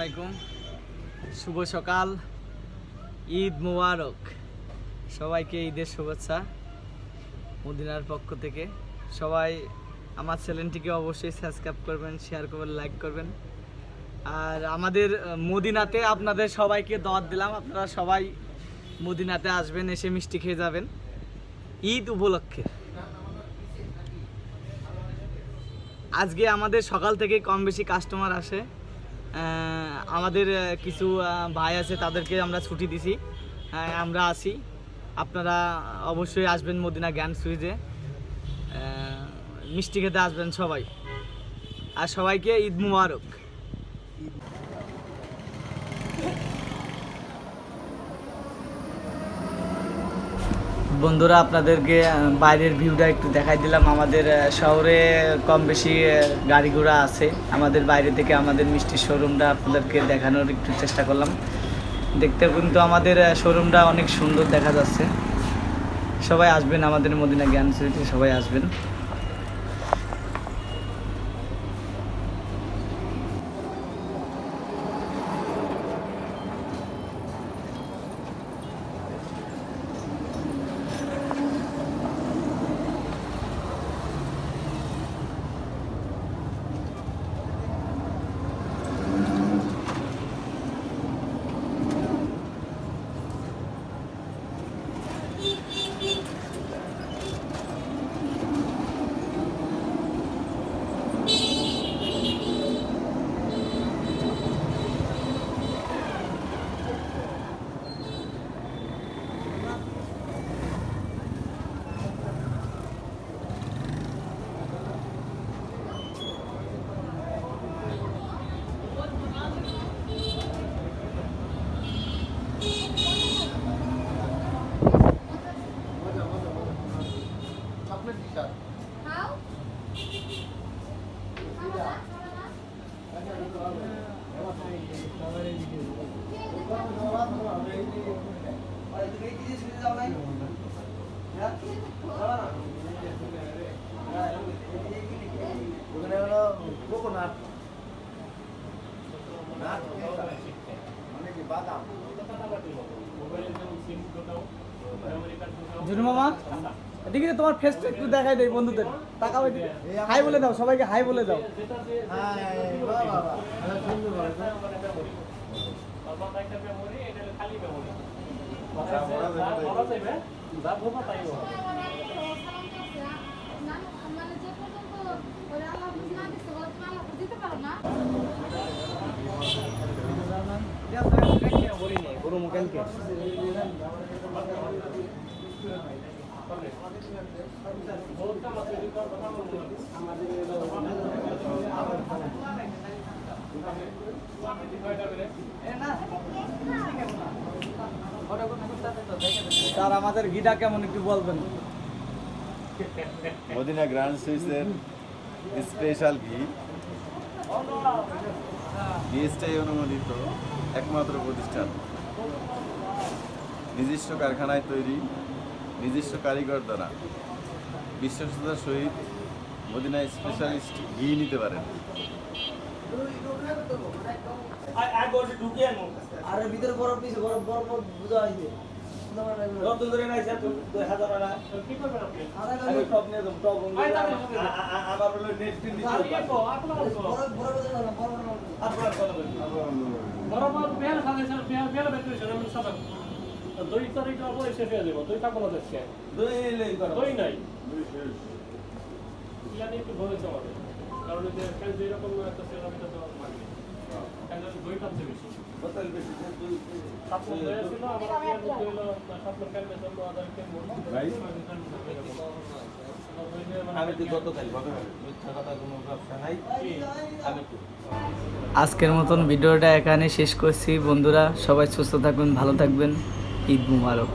আলাইকুম, শুভ সকাল, ঈদ মুবারক। সবাইকে ঈদের শুভেচ্ছা মদিনার পক্ষ থেকে। সবাই আমার চ্যানেলটিকে অবশ্যই সাবস্ক্রাইব করবেন, শেয়ার করবেন, লাইক করবেন। আর আমাদের মদিনাতে আপনাদের সবাইকে দাওয়াত দিলাম, আপনারা সবাই মদিনাতে আসবেন, এসে মিষ্টি খেয়ে যাবেন ঈদ উপলক্ষে। আজকে আমাদের সকাল থেকে কম বেশি কাস্টমার আসে। আমাদের কিছু ভাই আছে, তাদেরকে আমরা ছুটি দিছি, আমরা আসি। আপনারা অবশ্যই আসবেন মদিনা জ্ঞান সুইজে, মিষ্টি খেতে আসবেন সবাই। আর সবাইকে ঈদ মুবারক। বন্ধুরা, আপনাদেরকে বাইরের ভিউটা একটু দেখাই দিলাম। আমাদের শহরে কম বেশি গাড়ি ঘোড়া আছে, আমাদের বাইরে থেকে আমাদের মিষ্টির শোরুমটা আপনাদেরকে দেখানোর একটু চেষ্টা করলাম। দেখতে কিন্তু আমাদের শোরুমটা অনেক সুন্দর দেখা যাচ্ছে। সবাই আসবেন আমাদের মদিনা জ্ঞান সুইটে, সবাই আসবেন। জুনু মামা, এদিকে তোমার ফেসটা একটু দেখাই দেয় বন্ধুদের, তাকাও এদিকে, হাই বলে দাও, সবাইকে হাই বলে দাও। স্যার, আমাদের ঘিটা কেমন একটু বলবেন? মদিনা গ্র্যান্ড সুইসের স্পেশাল ঘি, বিএসটিআই অনুমোদিত একমাত্র প্রতিষ্ঠান। নিজস্ব কারখানায় তৈরি, নিজস্ব কারিগর দ্বারা বিশ্বস্ততার সহিত মদিনা স্পেশালিস্ট ঘি নিতে পারেন। আর ভিতরে বরফ দিছে, বরফ বরফ বুঝা হইছে। কত ধরে নাইছে? 2000 টাকা কি করবেন আপনি? আমি টপ নিয়ে যাব, টপ আবার হলো নেট কিন দিতে হবে। আপনার কত বরফ বেল খাইছেন, বেল বেচছেন আমি সব। দুই তারিখ পরে শেষ হয়ে যাব, দুই কাপড় দেখছে, দুই লেই করো, দুই নাই, দুই শেষ ইয়ানি একটু ভরে যাওয়া হবে, কারণ এই কাজ যেই রকম একটা সেরামিটা তো মানে কাজ দুই কাপ বেশি বোতল বেশি, দুই কাপড় হয়েছিল আমার ইয়ার মধ্যে হলো সাতটা কাল বেতন 2000 কে মোট ভাই। আমি তো গতকাল মিথ্যা কথা কোনো ব্যবসা নাই। আজকের মতন ভিডিওটা এখানে শেষ করছি। বন্ধুরা, সবাই সুস্থ থাকবেন, ভালো থাকবেন। ঈদ মুবারক।